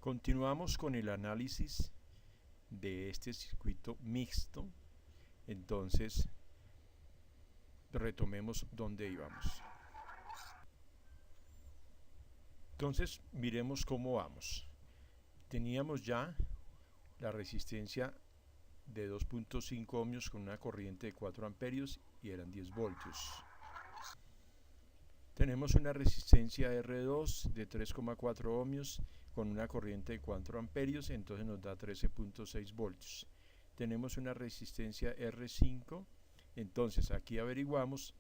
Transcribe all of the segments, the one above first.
Continuamos con el análisis de este circuito mixto. Entonces, retomemos donde íbamos. Entonces, miremos cómo vamos. Teníamos ya la resistencia de 2.5 ohmios con una corriente de 4 amperios y eran 10 voltios. Tenemos una resistencia R2 de 3,4 ohmios con una corriente de 4 amperios, entonces nos da 13.6 voltios. Tenemos una resistencia R5, entonces aquí averiguamos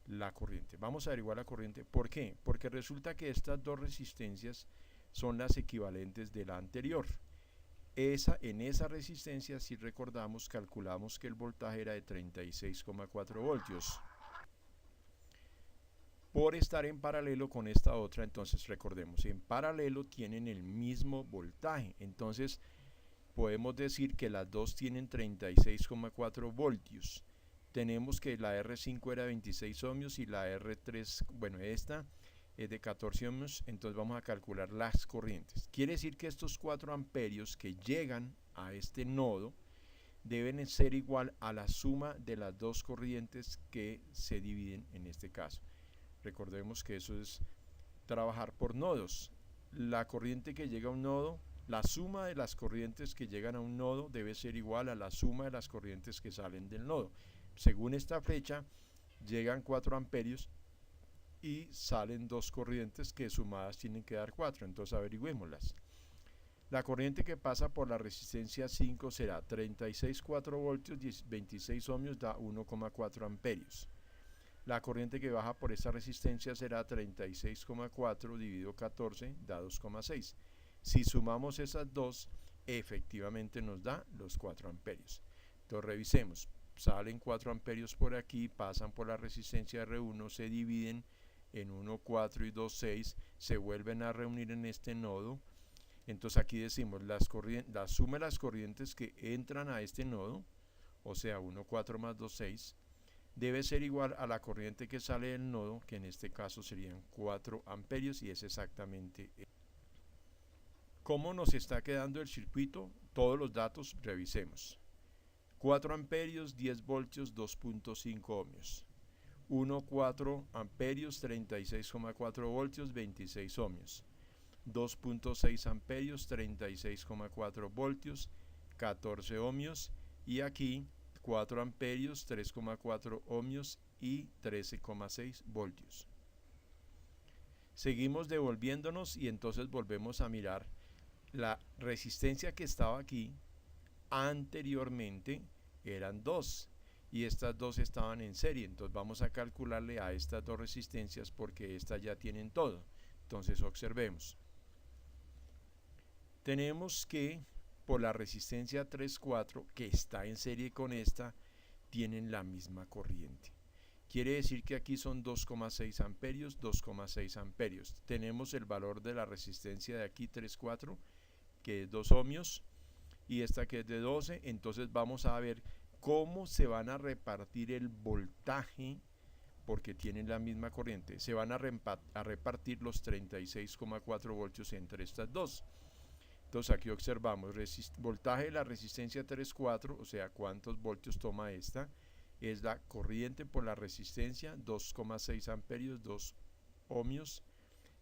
la corriente. Vamos a averiguar la corriente. ¿Por qué? Porque resulta que estas dos resistencias son las equivalentes de la anterior. En esa resistencia, si recordamos, calculamos que el voltaje era de 36,4 voltios. Por estar en paralelo con esta otra, entonces recordemos, en paralelo tienen el mismo voltaje. Entonces podemos decir que las dos tienen 36,4 voltios. Tenemos que la R5 era 26 ohmios y la R3, bueno, esta es de 14 ohmios, entonces vamos a calcular las corrientes. Quiere decir que estos 4 amperios que llegan a este nodo deben ser igual a la suma de las dos corrientes que se dividen en este caso. Recordemos que eso es trabajar por nodos. La corriente que llega a un nodo, la suma de las corrientes que llegan a un nodo debe ser igual a la suma de las corrientes que salen del nodo. Según esta flecha, llegan 4 amperios y salen dos corrientes que sumadas tienen que dar 4, entonces averigüémoslas. La corriente que pasa por la resistencia 5 será 36,4 voltios, 26 ohmios da 1,4 amperios. La corriente que baja por esta resistencia será 36,4 dividido 14 da 2,6. Si sumamos esas dos, efectivamente nos da los 4 amperios. Entonces revisemos. Salen 4 amperios por aquí, pasan por la resistencia R1, se dividen en 1, 4 y 2, 6, se vuelven a reunir en este nodo. Entonces aquí decimos la suma de las corrientes que entran a este nodo, o sea 1, 4 más 2, 6, debe ser igual a la corriente que sale del nodo, que en este caso serían 4 amperios y es exactamente. ¿Cómo nos está quedando el circuito? Todos los datos revisemos. 4 amperios, 10 voltios, 2.5 ohmios. 1, 4 amperios, 36,4 voltios, 26 ohmios. 2.6 amperios, 36,4 voltios, 14 ohmios. Y aquí 4 amperios, 3,4 ohmios y 13,6 voltios. Seguimos devolviéndonos y entonces volvemos a mirar la resistencia que estaba aquí. Anteriormente eran 2 y estas dos estaban en serie, entonces vamos a calcularle a estas dos resistencias porque estas ya tienen todo. Entonces observemos. Tenemos que por la resistencia 3,4 que está en serie con esta, tienen la misma corriente. Quiere decir que aquí son 2,6 amperios, 2,6 amperios. Tenemos el valor de la resistencia de aquí 3,4 que es 2 ohmios y esta que es de 12, entonces vamos a ver cómo se van a repartir el voltaje porque tienen la misma corriente. Se van a repartir los 36,4 voltios entre estas dos. Entonces aquí observamos voltaje de la resistencia 3,4, o sea, cuántos voltios toma esta, es la corriente por la resistencia 2,6 amperios, 2 ohmios,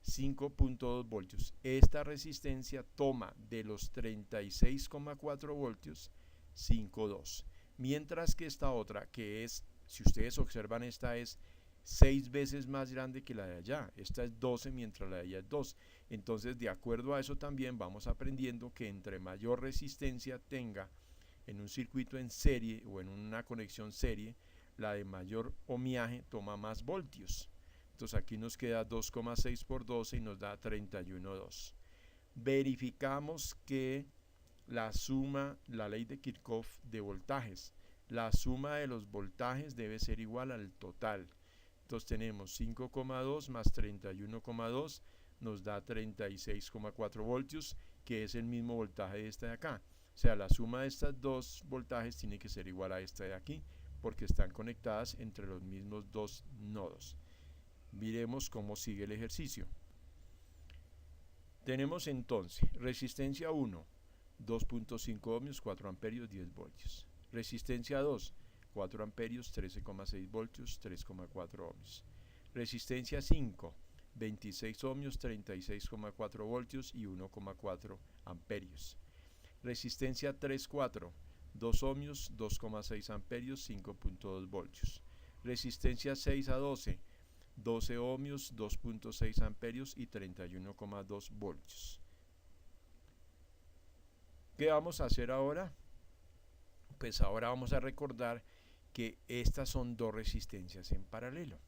5.2 voltios. Esta resistencia toma de los 36,4 voltios 5,2. Mientras que esta otra, que es, si ustedes observan, esta es 6 veces más grande que la de allá. Esta es 12 mientras la de allá es 2. Entonces, de acuerdo a eso también vamos aprendiendo que entre mayor resistencia tenga en un circuito en serie o en una conexión serie, la de mayor ohmiaje toma más voltios. Entonces aquí nos queda 2,6 por 12 y nos da 31,2. Verificamos que la suma, la ley de Kirchhoff de voltajes, la suma de los voltajes debe ser igual al total. Entonces tenemos 5,2 más 31,2 nos da 36,4 voltios, que es el mismo voltaje de esta de acá. O sea, la suma de estas dos voltajes tiene que ser igual a esta de aquí, porque están conectadas entre los mismos dos nodos. Miremos cómo sigue el ejercicio. Tenemos entonces resistencia 1, 2.5 ohmios, 4 amperios, 10 voltios. Resistencia 2, 4 amperios, 13,6 voltios, 3,4 ohmios. Resistencia 5, 26 ohmios, 36,4 voltios y 1,4 amperios. Resistencia 3, 4, 2 ohmios, 2,6 amperios, 5,2 voltios. Resistencia 6 a 12, 12 ohmios, 2,6 amperios y 31,2 voltios. ¿Qué vamos a hacer ahora? Pues ahora vamos a recordar que estas son dos resistencias en paralelo.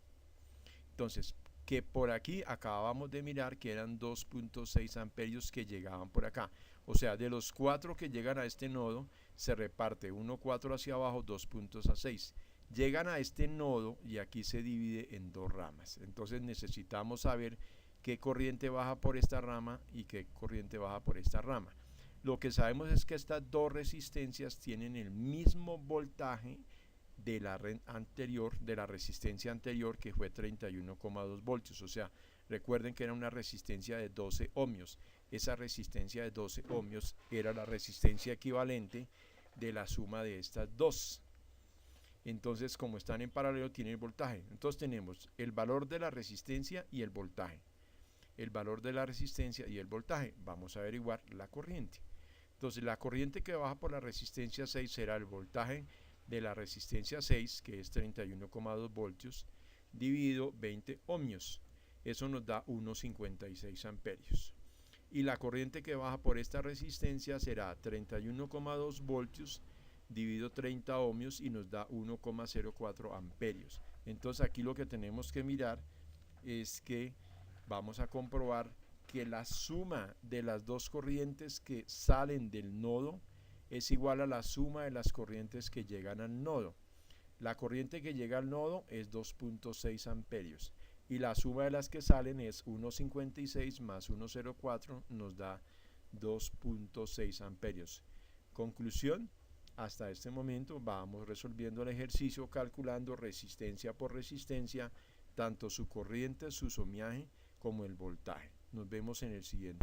Entonces, que por aquí acabamos de mirar que eran 2,6 amperios que llegaban por acá. O sea, de los 4 que llegan a este nodo, se reparte 1,4 hacia abajo, 2 puntos a 6. Llegan a este nodo y aquí se divide en dos ramas. Entonces necesitamos saber qué corriente baja por esta rama y qué corriente baja por esta rama. Lo que sabemos es que estas dos resistencias tienen el mismo voltaje de la anterior, de la resistencia anterior, que fue 31,2 voltios. O sea, recuerden que era una resistencia de 12 ohmios. Esa resistencia de 12 ohmios era la resistencia equivalente de la suma de estas dos. Entonces, como están en paralelo, tienen el voltaje. Entonces tenemos el valor de la resistencia y el voltaje. El valor de la resistencia y el voltaje. Vamos a averiguar la corriente. Entonces, la corriente que baja por la resistencia 6 será el voltaje de la resistencia 6, que es 31,2 voltios, dividido 20 ohmios. Eso nos da 1,56 amperios. Y la corriente que baja por esta resistencia será 31,2 voltios dividido 30 ohmios y nos da 1,04 amperios. Entonces aquí lo que tenemos que mirar es que vamos a comprobar que la suma de las dos corrientes que salen del nodo es igual a la suma de las corrientes que llegan al nodo. La corriente que llega al nodo es 2,6 amperios y la suma de las que salen es 1,56 más 1,04 nos da 2,6 amperios. Conclusión, hasta este momento vamos resolviendo el ejercicio calculando resistencia por resistencia, tanto su corriente, su ohmiaje como el voltaje. Nos vemos en el siguiente.